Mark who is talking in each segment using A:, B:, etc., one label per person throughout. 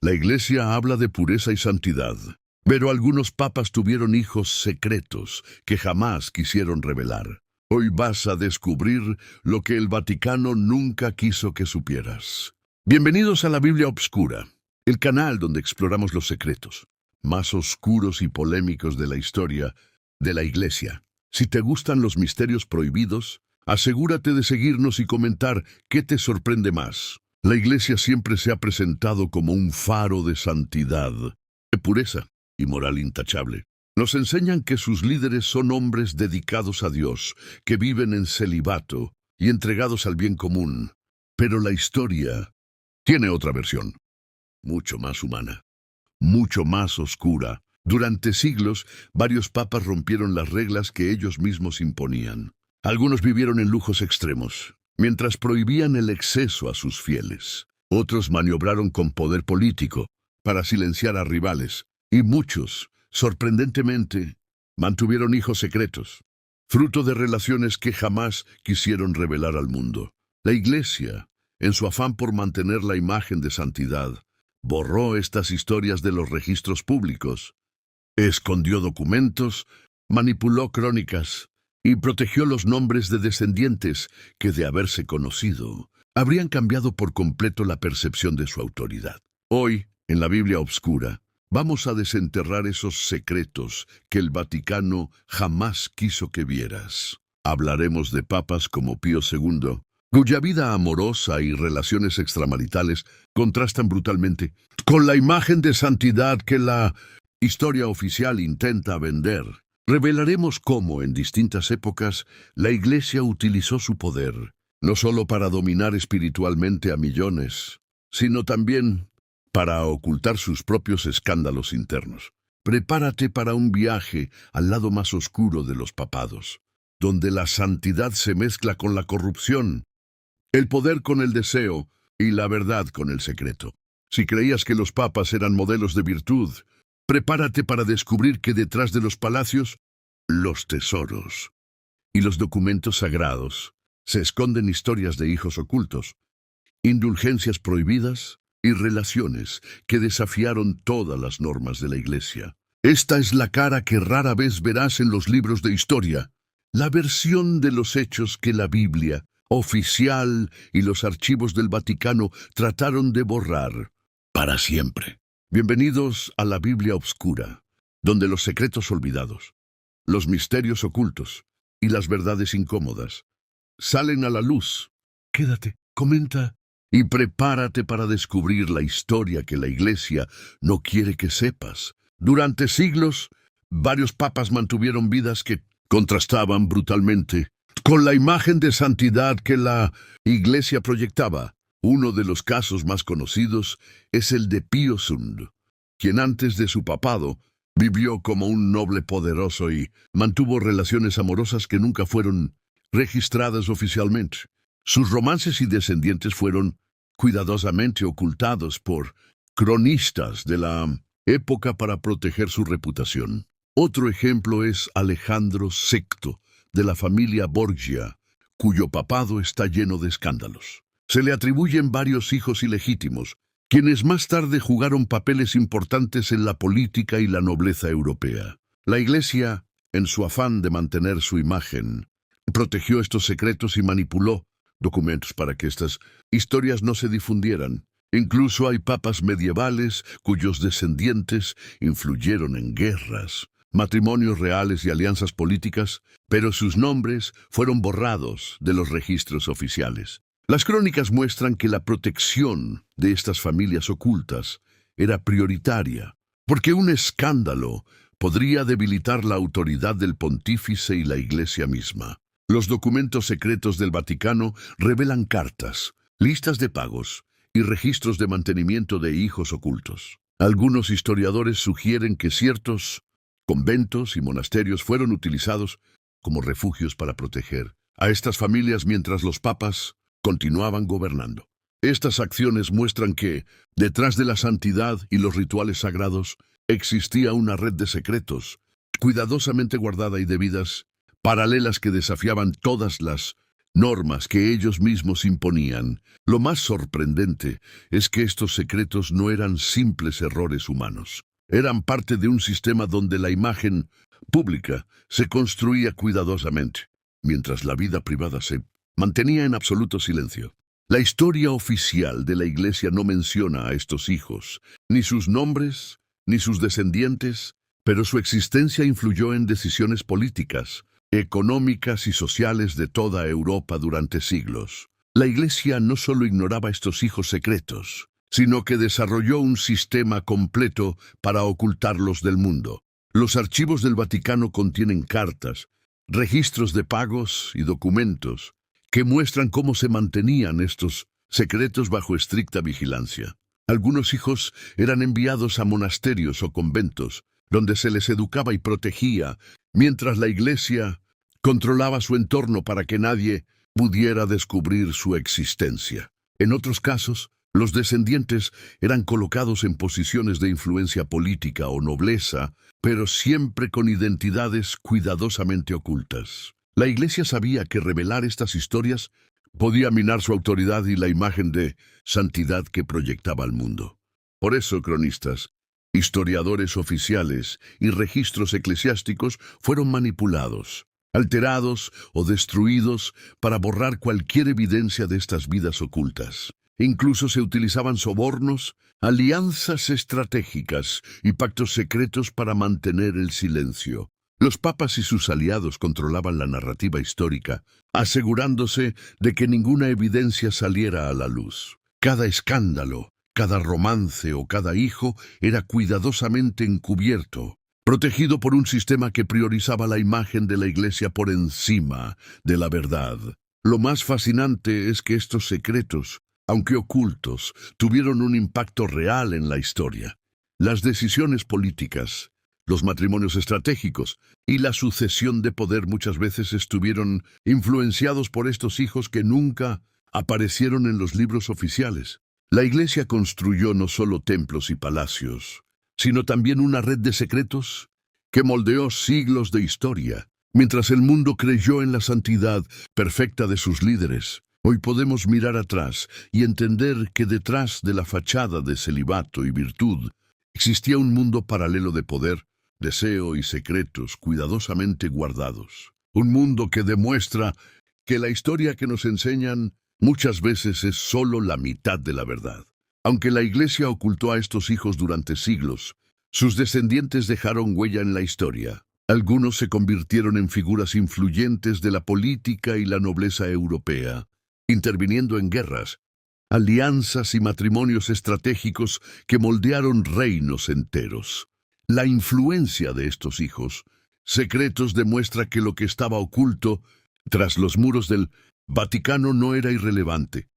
A: La Iglesia habla de pureza y santidad, pero algunos papas tuvieron hijos secretos que jamás quisieron revelar. Hoy vas a descubrir lo que el Vaticano nunca quiso que supieras. Bienvenidos a la Biblia Obscura, el canal donde exploramos los secretos más oscuros y polémicos de la historia de la Iglesia. Si te gustan los misterios prohibidos, asegúrate de seguirnos y comentar qué te sorprende más. La Iglesia siempre se ha presentado como un faro de santidad, de pureza y moral intachable. Nos enseñan que sus líderes son hombres dedicados a Dios, que viven en celibato y entregados al bien común. Pero la historia tiene otra versión, mucho más humana, mucho más oscura. Durante siglos, varios papas rompieron las reglas que ellos mismos imponían. Algunos vivieron en lujos extremos, mientras prohibían el exceso a sus fieles. Otros maniobraron con poder político para silenciar a rivales. Y muchos, sorprendentemente, mantuvieron hijos secretos, fruto de relaciones que jamás quisieron revelar al mundo. La Iglesia, en su afán por mantener la imagen de santidad, borró estas historias de los registros públicos, escondió documentos, manipuló crónicas y protegió los nombres de descendientes que, de haberse conocido, habrían cambiado por completo la percepción de su autoridad. Hoy, en la Biblia Obscura, vamos a desenterrar esos secretos que el Vaticano jamás quiso que vieras. Hablaremos de papas como Pío II, cuya vida amorosa y relaciones extramaritales contrastan brutalmente con la imagen de santidad que la historia oficial intenta vender. Revelaremos cómo, en distintas épocas, la Iglesia utilizó su poder, no solo para dominar espiritualmente a millones, sino también para ocultar sus propios escándalos internos. Prepárate para un viaje al lado más oscuro de los papados, donde la santidad se mezcla con la corrupción, el poder con el deseo y la verdad con el secreto. Si creías que los papas eran modelos de virtud, prepárate para descubrir que detrás de los palacios, los tesoros y los documentos sagrados se esconden historias de hijos ocultos, indulgencias prohibidas y relaciones que desafiaron todas las normas de la Iglesia. Esta es la cara que rara vez verás en los libros de historia, la versión de los hechos que la Biblia oficial y los archivos del Vaticano trataron de borrar para siempre. Bienvenidos a la Biblia Obscura, donde los secretos olvidados, los misterios ocultos y las verdades incómodas salen a la luz. Quédate, comenta y prepárate para descubrir la historia que la Iglesia no quiere que sepas. Durante siglos, varios papas mantuvieron vidas que contrastaban brutalmente con la imagen de santidad que la Iglesia proyectaba. Uno de los casos más conocidos es el de Pío II, quien antes de su papado vivió como un noble poderoso y mantuvo relaciones amorosas que nunca fueron registradas oficialmente. Sus romances y descendientes fueron cuidadosamente ocultados por cronistas de la época para proteger su reputación. Otro ejemplo es Alejandro VI, de la familia Borgia, cuyo papado está lleno de escándalos. Se le atribuyen varios hijos ilegítimos, quienes más tarde jugaron papeles importantes en la política y la nobleza europea. La Iglesia, en su afán de mantener su imagen, protegió estos secretos y manipuló documentos para que estas historias no se difundieran. Incluso hay papas medievales cuyos descendientes influyeron en guerras, matrimonios reales y alianzas políticas, pero sus nombres fueron borrados de los registros oficiales. Las crónicas muestran que la protección de estas familias ocultas era prioritaria, porque un escándalo podría debilitar la autoridad del pontífice y la Iglesia misma. Los documentos secretos del Vaticano revelan cartas, listas de pagos y registros de mantenimiento de hijos ocultos. Algunos historiadores sugieren que ciertos conventos y monasterios fueron utilizados como refugios para proteger a estas familias mientras los papas continuaban gobernando. Estas acciones muestran que, detrás de la santidad y los rituales sagrados, existía una red de secretos, cuidadosamente guardada y de vidas paralelas que desafiaban todas las normas que ellos mismos imponían. Lo más sorprendente es que estos secretos no eran simples errores humanos. Eran parte de un sistema donde la imagen pública se construía cuidadosamente, mientras la vida privada se mantenía en absoluto silencio. La historia oficial de la Iglesia no menciona a estos hijos, ni sus nombres, ni sus descendientes, pero su existencia influyó en decisiones políticas, económicas y sociales de toda Europa durante siglos. La Iglesia no solo ignoraba estos hijos secretos, sino que desarrolló un sistema completo para ocultarlos del mundo. Los archivos del Vaticano contienen cartas, registros de pagos y documentos que muestran cómo se mantenían estos secretos bajo estricta vigilancia. Algunos hijos eran enviados a monasterios o conventos, donde se les educaba y protegía, mientras la Iglesia controlaba su entorno para que nadie pudiera descubrir su existencia. En otros casos, los descendientes eran colocados en posiciones de influencia política o nobleza, pero siempre con identidades cuidadosamente ocultas. La Iglesia sabía que revelar estas historias podía minar su autoridad y la imagen de santidad que proyectaba al mundo. Por eso, cronistas, historiadores oficiales y registros eclesiásticos fueron manipulados, alterados o destruidos para borrar cualquier evidencia de estas vidas ocultas. Incluso se utilizaban sobornos, alianzas estratégicas y pactos secretos para mantener el silencio. Los papas y sus aliados controlaban la narrativa histórica, asegurándose de que ninguna evidencia saliera a la luz. Cada escándalo, cada romance o cada hijo era cuidadosamente encubierto, protegido por un sistema que priorizaba la imagen de la Iglesia por encima de la verdad. Lo más fascinante es que estos secretos, aunque ocultos, tuvieron un impacto real en la historia. Las decisiones políticas, los matrimonios estratégicos y la sucesión de poder muchas veces estuvieron influenciados por estos hijos que nunca aparecieron en los libros oficiales. La Iglesia construyó no solo templos y palacios, sino también una red de secretos que moldeó siglos de historia. Mientras el mundo creyó en la santidad perfecta de sus líderes, hoy podemos mirar atrás y entender que detrás de la fachada de celibato y virtud existía un mundo paralelo de poder, deseo y secretos cuidadosamente guardados. Un mundo que demuestra que la historia que nos enseñan muchas veces es solo la mitad de la verdad. Aunque la Iglesia ocultó a estos hijos durante siglos, sus descendientes dejaron huella en la historia. Algunos se convirtieron en figuras influyentes de la política y la nobleza europea, interviniendo en guerras, alianzas y matrimonios estratégicos que moldearon reinos enteros. La influencia de estos hijos secretos demuestra que lo que estaba oculto tras los muros del Vaticano no era irrelevante.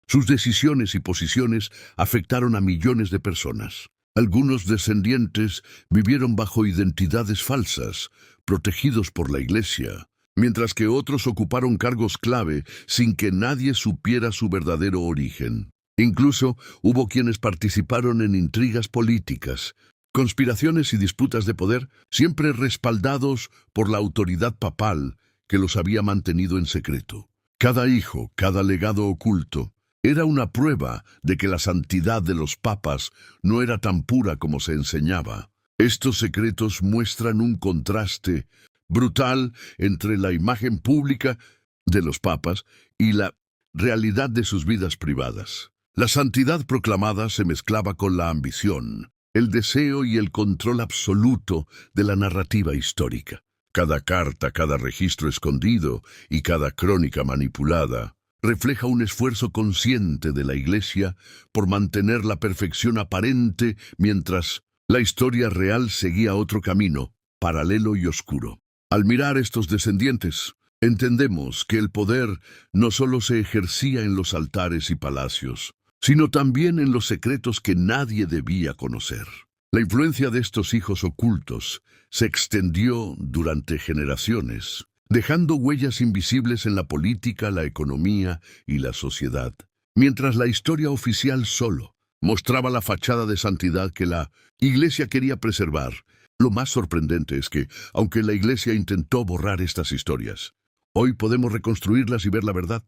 A: Sus decisiones y posiciones afectaron a millones de personas. Algunos descendientes vivieron bajo identidades falsas, protegidos por la Iglesia, mientras que otros ocuparon cargos clave sin que nadie supiera su verdadero origen. Incluso hubo quienes participaron en intrigas políticas, conspiraciones y disputas de poder, siempre respaldados por la autoridad papal que los había mantenido en secreto. Cada hijo, cada legado oculto, era una prueba de que la santidad de los papas no era tan pura como se enseñaba. Estos secretos muestran un contraste brutal entre la imagen pública de los papas y la realidad de sus vidas privadas. La santidad proclamada se mezclaba con la ambición, el deseo y el control absoluto de la narrativa histórica. Cada carta, cada registro escondido y cada crónica manipulada refleja un esfuerzo consciente de la Iglesia por mantener la perfección aparente mientras la historia real seguía otro camino, paralelo y oscuro. Al mirar estos descendientes, entendemos que el poder no solo se ejercía en los altares y palacios, sino también en los secretos que nadie debía conocer. La influencia de estos hijos ocultos se extendió durante generaciones, dejando huellas invisibles en la política, la economía y la sociedad, mientras la historia oficial solo mostraba la fachada de santidad que la Iglesia quería preservar. Lo más sorprendente es que, aunque la Iglesia intentó borrar estas historias, Hoy podemos reconstruirlas y ver la verdad.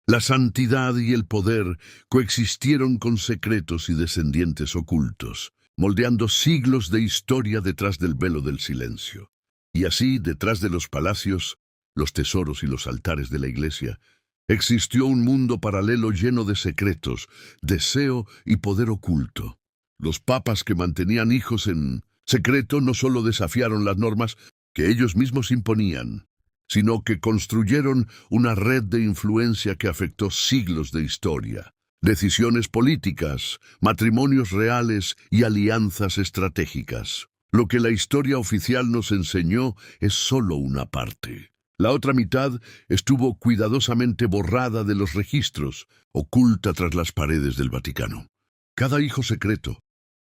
A: La santidad y el poder coexistieron con secretos y descendientes ocultos, moldeando siglos de historia detrás del velo del silencio. Y así, detrás de los palacios, los tesoros y los altares de la iglesia, existió un mundo paralelo lleno de secretos, deseo y poder oculto. Los papas que mantenían hijos en secreto no solo desafiaron las normas que ellos mismos imponían, sino que construyeron una red de influencia que afectó siglos de historia. Decisiones políticas, matrimonios reales y alianzas estratégicas. Lo que la historia oficial nos enseñó es solo una parte. La otra mitad estuvo cuidadosamente borrada de los registros, oculta tras las paredes del Vaticano. Cada hijo secreto,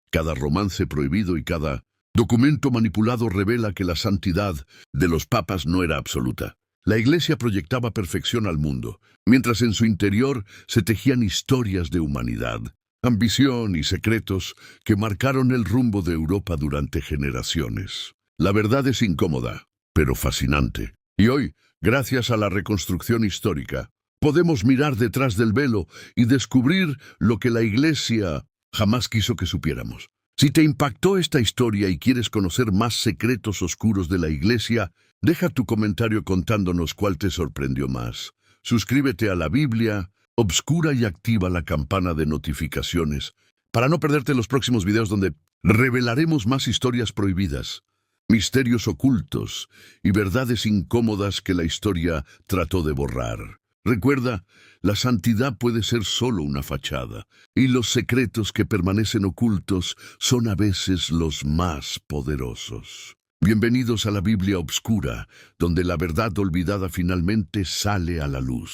A: cada romance prohibido y cada documento manipulado revela que la santidad de los papas no era absoluta. La Iglesia proyectaba perfección al mundo, mientras en su interior se tejían historias de humanidad, ambición y secretos que marcaron el rumbo de Europa durante generaciones. La verdad es incómoda, pero fascinante. Y hoy, gracias a la reconstrucción histórica, podemos mirar detrás del velo y descubrir lo que la Iglesia jamás quiso que supiéramos. Si te impactó esta historia y quieres conocer más secretos oscuros de la Iglesia, deja tu comentario contándonos cuál te sorprendió más. Suscríbete a la Biblia Obscura y activa la campana de notificaciones para no perderte los próximos videos donde revelaremos más historias prohibidas, misterios ocultos y verdades incómodas que la historia trató de borrar. Recuerda, la santidad puede ser solo una fachada, y los secretos que permanecen ocultos son a veces los más poderosos. Bienvenidos a la Biblia Obscura, donde la verdad olvidada finalmente sale a la luz.